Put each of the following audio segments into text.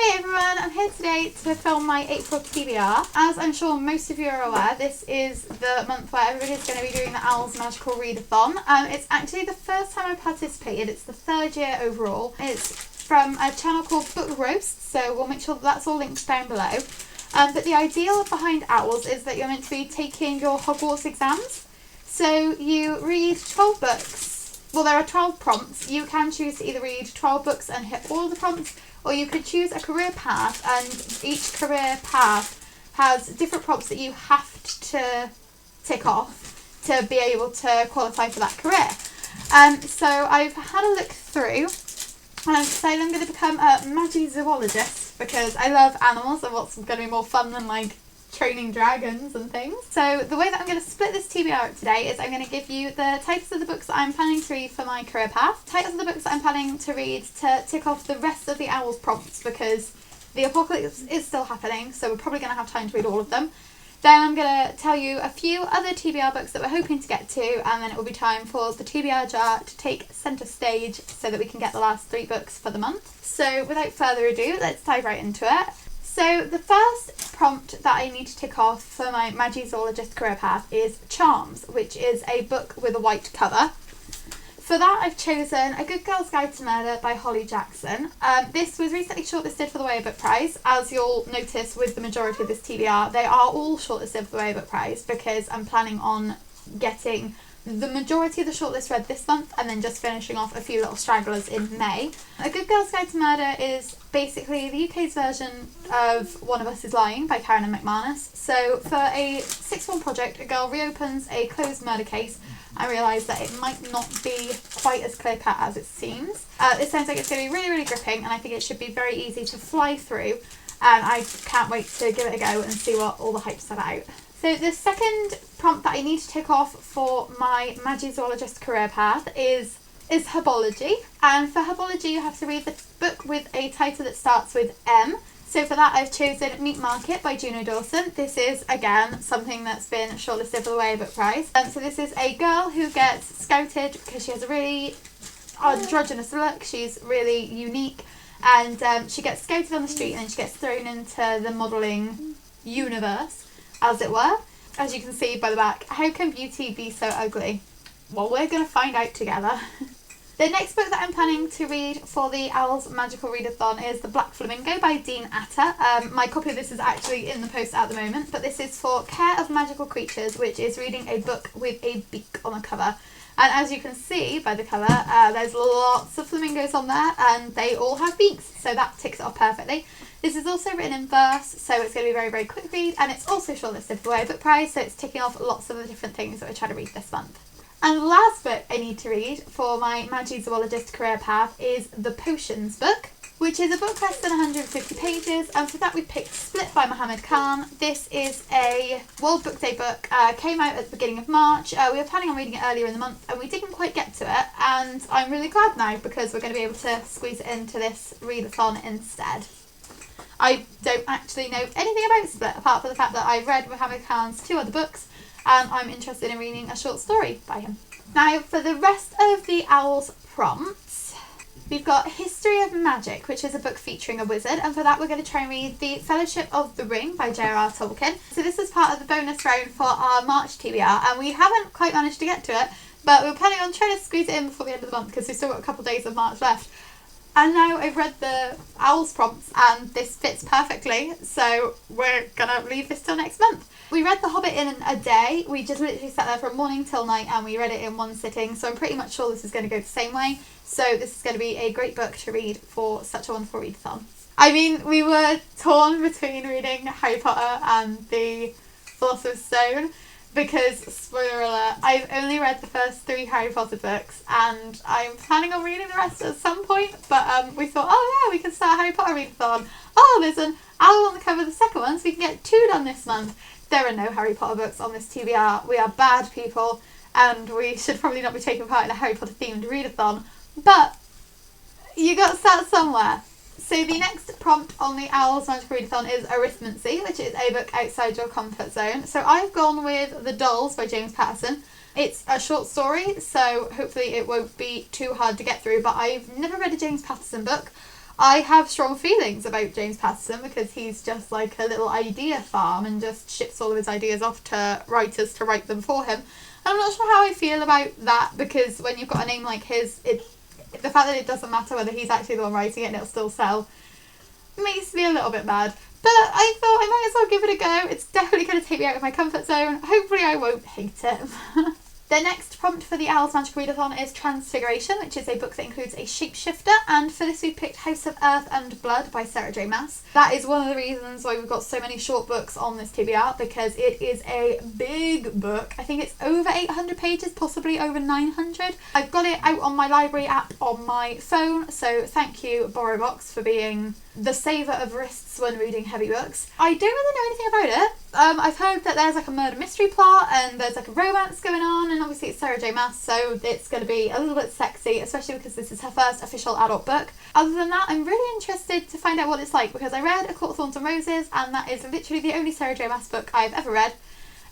Hey everyone, I'm here today to film my April TBR. As I'm sure most of you are aware, this is the month where everybody's going to be doing the O.W.L.S Magical Readathon. It's actually the first time I've participated, it's the third year overall. It's from a channel called Book Roast, so we'll make sure that that's all linked down below. But the idea behind O.W.L.S is that you're meant to be taking your Hogwarts exams. So you read 12 books. Well, there are 12 prompts. You can choose to either read 12 books and hit all of the prompts, or you could choose a career path, and each career path has different prompts that you have to tick off to be able to qualify for that career. So I've had a look through and I've decided I'm going to become a Magizoologist because I love animals, and what's going to be more fun than like training dragons and things. So the way that I'm going to split this TBR up today is I'm going to give you the titles of the books that I'm planning to read for my career path, titles of the books that I'm planning to read to tick off the rest of the O.W.L.S prompts because the apocalypse is still happening, so we're probably going to have time to read all of them. Then I'm going to tell you a few other TBR books that we're hoping to get to, and then it will be time for the TBR jar to take centre stage so that we can get the last 3 books for the month. So without further ado, let's dive right into it. So the first prompt that I need to tick off for my Magizoologist career path is Charms, which is a book with a white cover. For that I've chosen A Good Girl's Guide to Murder by Holly Jackson. This was recently shortlisted for the Way Book Prize. As you'll notice with the majority of this TBR, they are all shortlisted for the Way Book Prize because I'm planning on getting the majority of the shortlist read this month and then just finishing off a few little stragglers in May. A Good Girl's Guide to Murder is basically the UK's version of One of Us is Lying by Karen and McManus. So for a 6th form project, a girl reopens a closed murder case and realises that it might not be quite as clear cut as it seems. It sounds like it's going to be really, really gripping, and I think it should be very easy to fly through, and I can't wait to give it a go and see what all the hype's about. So the second prompt that I need to tick off for my Magizoologist career path is Herbology. And for Herbology you have to read the book with a title that starts with M. So for that I've chosen Meat Market by Juno Dawson. This is again something that's been shortlisted for the Way Book Prize. So this is a girl who gets scouted because she has a really androgynous look, she's really unique, and she gets scouted on the street and then she gets thrown into the modelling universe, as it were. As you can see by the back, how can beauty be so ugly? Well, we're going to find out together. The next book that I'm planning to read for the O.W.L.S Magical Readathon is The Black Flamingo by Dean Atta. My copy of this is actually in the post at the moment, but this is for Care of Magical Creatures, which is reading a book with a beak on the cover. And as you can see by the cover, there's lots of flamingos on there and they all have beaks, so that ticks it off perfectly. This is also written in verse, so it's going to be a very, very quick read, and it's also shortlisted for the Way Book Prize, so it's ticking off lots of the different things that we're trying to read this month. And the last book I need to read for my Magizoologist career path is The Potions book, which is a book less than 150 pages, and for that we picked Split by Mohammed Khan. This is a World Book Day book, came out at the beginning of March. We were planning on reading it earlier in the month and we didn't quite get to it, and I'm really glad now because we're going to be able to squeeze it into this readathon instead. I don't actually know anything about Split apart from the fact that I've read Mohammed Khan's 2 other books and I'm interested in reading a short story by him. Now for the rest of the O.W.L.S prompts, we've got History of Magic, which is a book featuring a wizard, and for that we're going to try and read The Fellowship of the Ring by J.R.R. Tolkien. So this is part of the bonus round for our March TBR, and we haven't quite managed to get to it, but we're planning on trying to squeeze it in before the end of the month because we've still got a couple of days of March left. And now I've read the O.W.L.S prompts and this fits perfectly, so we're going to leave this till next month. We read The Hobbit in a day. We just literally sat there from morning till night and we read it in one sitting, so I'm pretty much sure this is going to go the same way. So this is going to be a great book to read for such a wonderful readathon. I mean, we were torn between reading Harry Potter and the Philosopher's Stone because, spoiler alert, I've only read the first 3 Harry Potter books and I'm planning on reading the rest at some point, but we thought, oh yeah, we can start a Harry Potter readathon. Oh, there's an owl on the cover of the second one, so we can get 2 done this month. There are no Harry Potter books on this TBR. We are bad people and we should probably not be taking part in a Harry Potter themed readathon, but you got to start somewhere. So the next prompt on the O.W.L.S Magical Readathon is Arithmancy, which is a book outside your comfort zone. So I've gone with The Dolls by James Patterson. It's a short story, so hopefully it won't be too hard to get through, but I've never read a James Patterson book. I have strong feelings about James Patterson because he's just like a little idea farm and just ships all of his ideas off to writers to write them for him. And I'm not sure how I feel about that, because when you've got a name like his, the fact that it doesn't matter whether he's actually the one writing it and it'll still sell makes me a little bit mad. But I thought I might as well give it a go. It's definitely going to take me out of my comfort zone. Hopefully I won't hate it. The next prompt for the O.W.L.S Magical Readathon is Transfiguration, which is a book that includes a shapeshifter, and for this we've picked House of Earth and Blood by Sarah J Maas. That is one of the reasons why we've got so many short books on this TBR, because it is a big book. I think it's over 800 pages, possibly over 900. I've got it out on my library app on my phone, so thank you BorrowBox for being the saver of wrists when reading heavy books. I don't really know anything about it. I've heard that there's like a murder mystery plot and there's like a romance going on, and obviously it's Sarah J Maas, so it's going to be a little bit sexy, especially because this is her first official adult book. Other than that, I'm really interested to find out what it's like, because I read A Court of Thorns and Roses, and that is literally the only Sarah J Maas book I've ever read,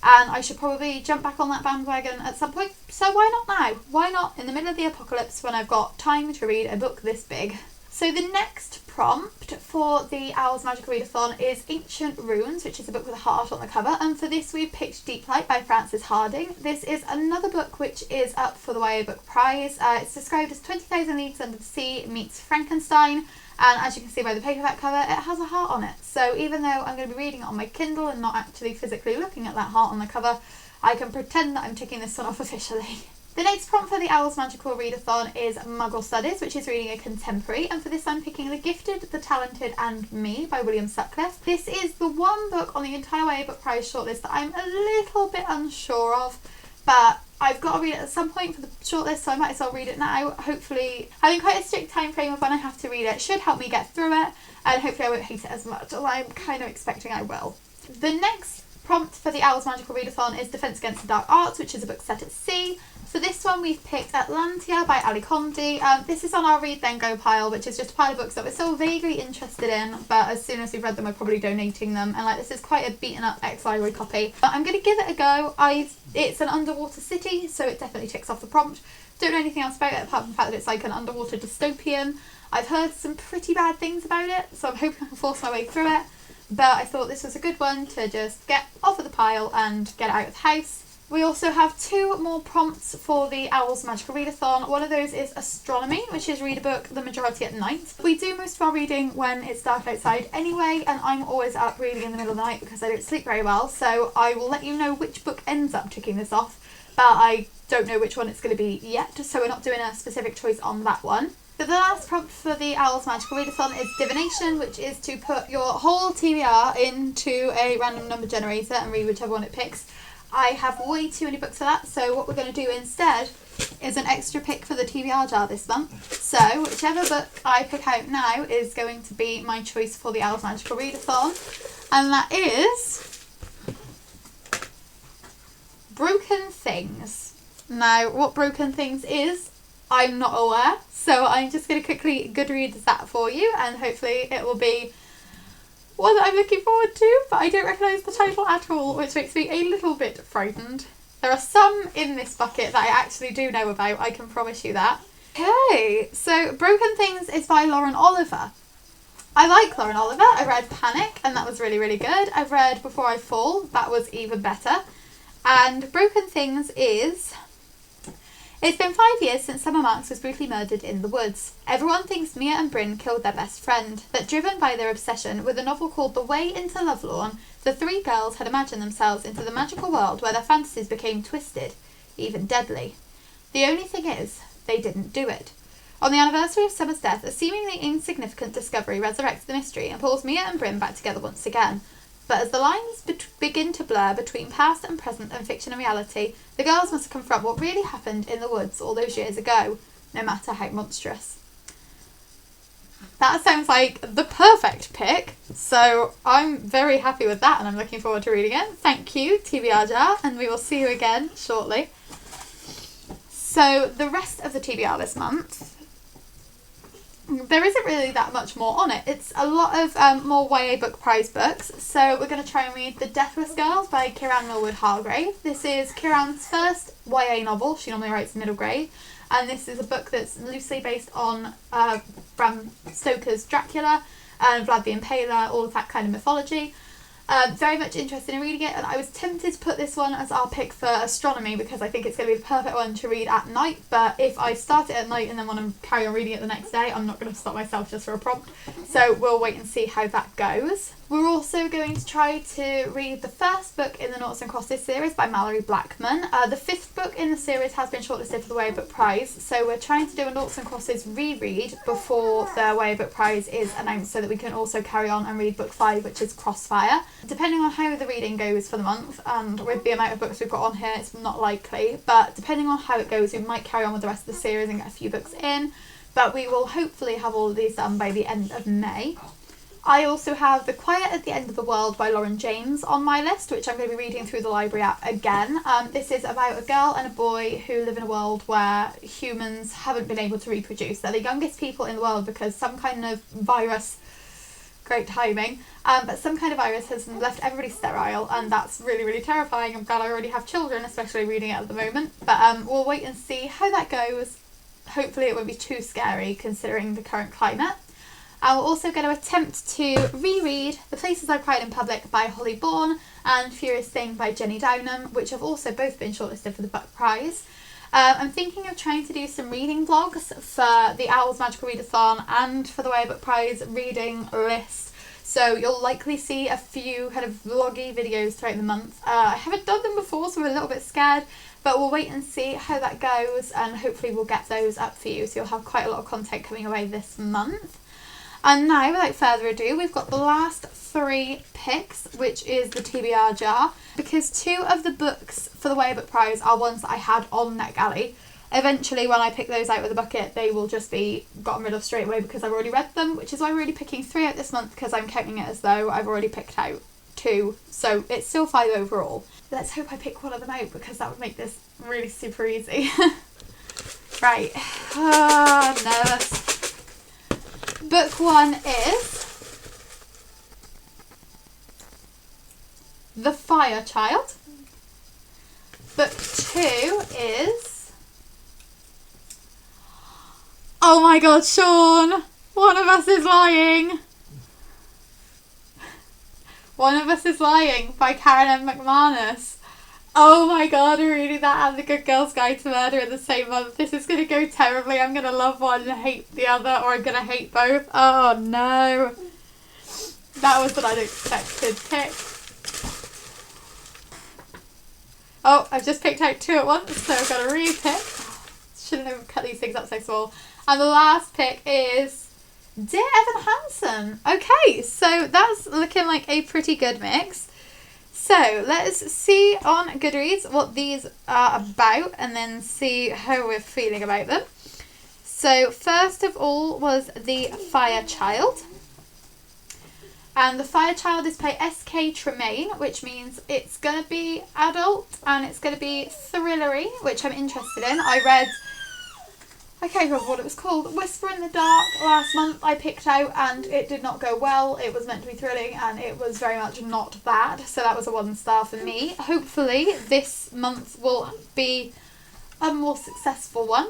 and I should probably jump back on that bandwagon at some point. So why not now? Why not in the middle of the apocalypse when I've got time to read a book this big? So the next prompt for the O.W.L.S Magical Readathon is Ancient Runes, which is a book with a heart on the cover, and for this we've picked Deep Light by Frances Harding. This is another book which is up for the YA Book Prize. It's described as 20,000 Leagues Under the Sea meets Frankenstein, and as you can see by the paperback cover, it has a heart on it. So even though I'm going to be reading it on my Kindle and not actually physically looking at that heart on the cover, I can pretend that I'm ticking this one off officially. The next prompt for the O.W.L.S Magical Readathon is Muggle Studies, which is reading a contemporary, and for this I'm picking The Gifted, The Talented and Me by William Sutcliffe. This is the one book on the entire YA Book Prize shortlist that I'm a little bit unsure of, but I've got to read it at some point for the shortlist, so I might as well read it now. Hopefully, having quite a strict time frame of when I have to read it should help me get through it, and hopefully I won't hate it as much, although I'm kind of expecting I will. The next prompt for the O.W.L.S Magical Readathon is Defence Against the Dark Arts, which is a book set at sea. For this one we've picked Atlantia by Ali Condé. This is on our Read Then Go pile, which is just a pile of books that we're still vaguely interested in, but as soon as we've read them we're probably donating them, and like this is quite a beaten up ex-library copy. But I'm going to give it a go. It's an underwater city, so it definitely ticks off the prompt. Don't know anything else about it apart from the fact that it's like an underwater dystopian. I've heard some pretty bad things about it, so I'm hoping I can force my way through it, but I thought this was a good one to just get off of the pile and get it out of the house. We also have two more prompts for the O.W.L.S Magical Readathon. One of those is Astronomy, which is read a book the majority at night. We do most of our reading when it's dark outside anyway, and I'm always up reading in the middle of the night because I don't sleep very well, so I will let you know which book ends up ticking this off, but I don't know which one it's going to be yet, so we're not doing a specific choice on that one. So the last prompt for the O.W.L.S Magical Readathon is Divination, which is to put your whole TBR into a random number generator and read whichever one it picks. I have way too many books for that, so what we're going to do instead is an extra pick for the TBR jar this month. So whichever book I pick out now is going to be my choice for the O.W.L.S Magical Readathon, and that is Broken Things. Now, what Broken Things is, I'm not aware, so I'm just going to quickly Goodreads that for you, and hopefully it will be one that I'm looking forward to, but I don't recognise the title at all, which makes me a little bit frightened. There are some in this bucket that I actually do know about, I can promise you that. Okay, so Broken Things is by Lauren Oliver. I like Lauren Oliver. I read Panic, and that was really, really good. I've read Before I Fall, that was even better. And Broken Things is... It's been 5 years since Summer Marks was brutally murdered in the woods. Everyone thinks Mia and Bryn killed their best friend, but driven by their obsession with a novel called The Way into Lovelorn, the three girls had imagined themselves into the magical world where their fantasies became twisted, even deadly. The only thing is, they didn't do it. On the anniversary of Summer's death, a seemingly insignificant discovery resurrects the mystery and pulls Mia and Bryn back together once again. But as the lines begin to blur between past and present and fiction and reality, the girls must confront what really happened in the woods all those years ago, no matter how monstrous. That sounds like the perfect pick, so I'm very happy with that and I'm looking forward to reading it. Thank you, TBR Jar, and we will see you again shortly. So the rest of the TBR this month, there isn't really that much more on it. It's a lot of more YA Book Prize books. So we're going to try and read The Deathless Girls by Kieran Millwood Hargrave. This is Kieran's first YA novel. She normally writes middle grade. and this is a book that's loosely based on Bram Stoker's Dracula and Vlad the Impaler, all of that kind of mythology. Very much interested in reading it, and I was tempted to put this one as our pick for astronomy because I think it's going to be the perfect one to read at night, but if I start it at night and then want to carry on reading it the next day, I'm not going to stop myself just for a prompt, so we'll wait and see how that goes. We're also going to try to read the first book in the Noughts and Crosses series by Mallory Blackman. The fifth book in the series has been shortlisted for the Way Book Prize, so we're trying to do a Noughts and Crosses reread before the Way Book Prize is announced so that we can also carry on and read book 5, which is Crossfire. Depending on how the reading goes for the month, and with the amount of books we've got on here, it's not likely, but depending on how it goes, we might carry on with the rest of the series and get a few books in, but we will hopefully have all of these done by the end of May. I also have The Quiet at the End of the World by Lauren James on my list, which I'm going to be reading through the library app again. This is about a girl and a boy who live in a world where humans haven't been able to reproduce. They're the youngest people in the world because some kind of virus, great timing, but some kind of virus has left everybody sterile, and that's really, really terrifying. I'm glad I already have children, especially reading it at the moment, but we'll wait and see how that goes. Hopefully it won't be too scary considering the current climate. I will also going to attempt to reread The Places I Cried in Public by Holly Bourne and Furious Thing by Jenny Downham, which have also both been shortlisted for the Book Prize. I'm thinking of trying to do some reading vlogs for the O.W.L.S Magical Readathon and for the Way Book Prize reading list. So you'll likely see a few kind of vloggy videos throughout the month. I haven't done them before, so I'm a little bit scared, but we'll wait and see how that goes, and hopefully we'll get those up for you. So you'll have quite a lot of content coming away this month. And now, without further ado, we've got the last 3 picks, which is the TBR jar, because 2 of the books for the Way Book Prize are ones that I had on NetGalley. Eventually, when I pick those out of the bucket, they will just be gotten rid of straight away because I've already read them, which is why I'm really picking 3 out this month, because I'm counting it as though I've already picked out 2. So it's still 5 overall. Let's hope I pick one of them out, because that would make this really super easy. Right. I'm nervous. Book 1 is The Fire Child. Book 2 is... Oh my god, Sean! One of Us is Lying! One of Us is Lying by Karen M. McManus. Oh my god, we're reading that and The Good Girl's Guide to Murder in the same month. This is going to go terribly. I'm going to love one and hate the other, or I'm going to hate both. Oh no. That was an unexpected pick. Oh, I've just picked out 2 at once, so I've got to re-pick. Shouldn't have cut these things up so small. And the last pick is Dear Evan Hansen. Okay, so that's looking like a pretty good mix. So let's see on Goodreads what these are about and then see how we're feeling about them. So first of all was The Fire Child. And The Fire Child is by S.K. Tremaine, which means it's going to be adult and it's going to be thrillery, which I'm interested in. I can't remember what it was called, Whisper in the Dark, last month I picked out, and it did not go well. It was meant to be thrilling and it was very much not that, so that was a 1 star for me. Hopefully this month will be a more successful one.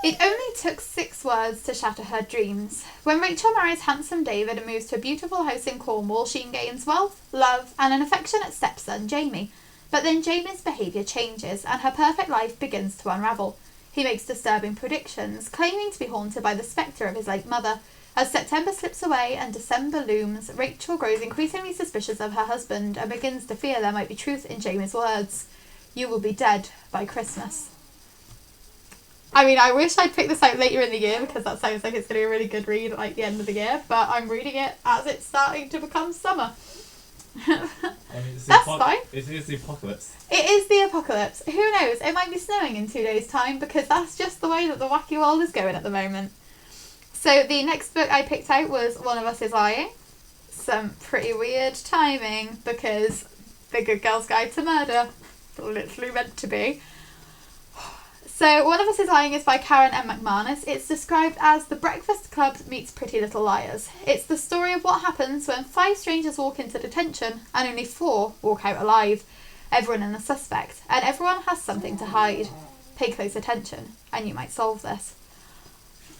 It only took 6 words to shatter her dreams. When Rachel marries handsome David and moves to a beautiful house in Cornwall, she gains wealth, love and an affectionate stepson, Jamie. But then Jamie's behaviour changes and her perfect life begins to unravel. He makes disturbing predictions, claiming to be haunted by the spectre of his late mother. As September slips away and December looms, Rachel grows increasingly suspicious of her husband and begins to fear there might be truth in Jamie's words. You will be dead by Christmas. I mean, I wish I'd picked this out later in the year because that sounds like it's going to be a really good read at like the end of the year, but I'm reading it as it's starting to become summer. That's fine. It is the apocalypse. It is the apocalypse. Who knows? It might be snowing in 2 days' time because that's just the way that the wacky world is going at the moment. So the next book I picked out was One of Us is Lying. Some pretty weird timing because The Good Girl's Guide to Murder. Literally meant to be. So One of Us is Lying is by Karen M. McManus. It's described as The Breakfast Club meets Pretty Little Liars. It's the story of what happens when 5 strangers walk into detention and only 4 walk out alive. Everyone is a suspect, and everyone has something to hide. Pay close attention and you might solve this.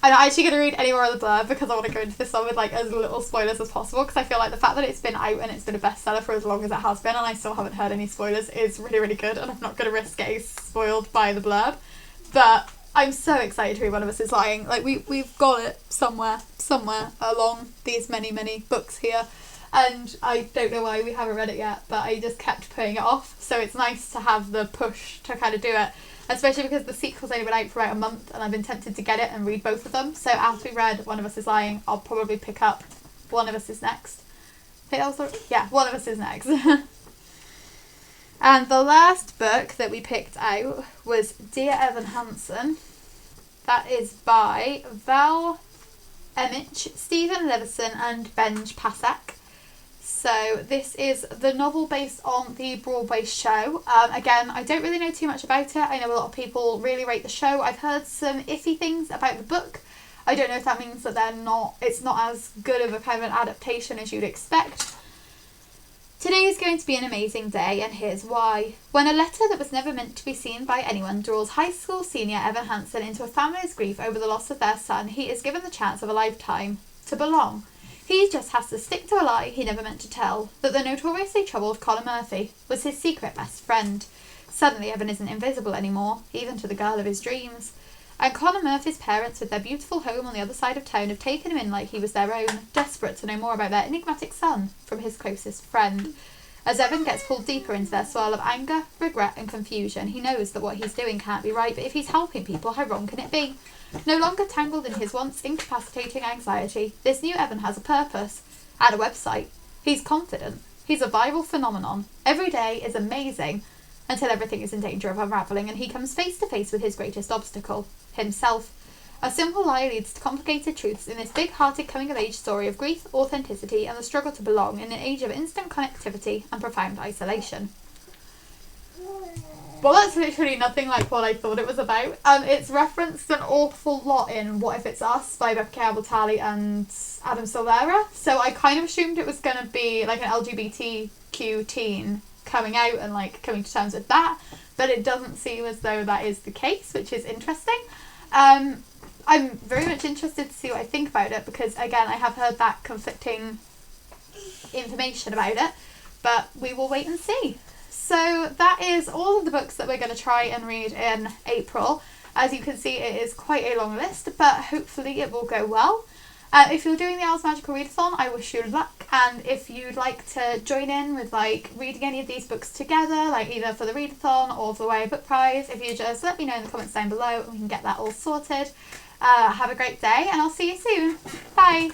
I'm not actually going to read any more of the blurb because I want to go into this one with like as little spoilers as possible, because I feel like the fact that it's been out and it's been a bestseller for as long as it has been and I still haven't heard any spoilers is really, really good, and I'm not going to risk getting spoiled by the blurb. But I'm so excited to read One of Us is Lying. Like we've got it somewhere along these many, many books here, and I don't know why we haven't read it yet, but I just kept putting it off. So it's nice to have the push to kind of do it, especially because the sequel's only been out for about a month and I've been tempted to get it and read both of them. So after we read One of Us is Lying, I'll probably pick up One of Us is Next. I think that was One of Us is Next. And the last book that we picked out was Dear Evan Hansen. That is by Val Emmich, Stephen Levison and Benj Pasek. So this is the novel based on the Broadway show. Again, I don't really know too much about it. I know a lot of people really rate the show. I've heard some iffy things about the book. I don't know if that means that it's not as good of a kind of an adaptation as you'd expect. Today is going to be an amazing day, and here's why. When a letter that was never meant to be seen by anyone draws high school senior Evan Hansen into a family's grief over the loss of their son, he is given the chance of a lifetime to belong. He just has to stick to a lie he never meant to tell, that the notoriously troubled Connor Murphy was his secret best friend. Suddenly Evan isn't invisible anymore, even to the girl of his dreams. And Connor Murphy's parents, with their beautiful home on the other side of town, have taken him in like he was their own, desperate to know more about their enigmatic son from his closest friend. As Evan gets pulled deeper into their swirl of anger, regret and confusion, he knows that what he's doing can't be right, but if he's helping people, how wrong can it be? No longer tangled in his once incapacitating anxiety, this new Evan has a purpose and a website. He's confident. He's a viral phenomenon. Every day is amazing until everything is in danger of unravelling and he comes face to face with his greatest obstacle, himself. A simple lie leads to complicated truths in this big-hearted coming-of-age story of grief, authenticity and the struggle to belong in an age of instant connectivity and profound isolation. Well, that's literally nothing like what I thought it was about. It's referenced an awful lot in What If It's Us by Becky Albertalli and Adam Silvera, so I kind of assumed it was going to be like an LGBTQ teen coming out and like coming to terms with that, but it doesn't seem as though that is the case, which is interesting. I'm very much interested to see what I think about it, because again I have heard that conflicting information about it, but we will wait and see. So that is all of the books that we're going to try and read in April. As you can see, it is quite a long list, but hopefully it will go well. If you're doing the O.W.L.S Magical Readathon, I wish you luck, and if you'd like to join in with like reading any of these books together, like either for the readathon or for the YA Book Prize, if you just let me know in the comments down below and we can get that all sorted. Have a great day and I'll see you soon. Bye!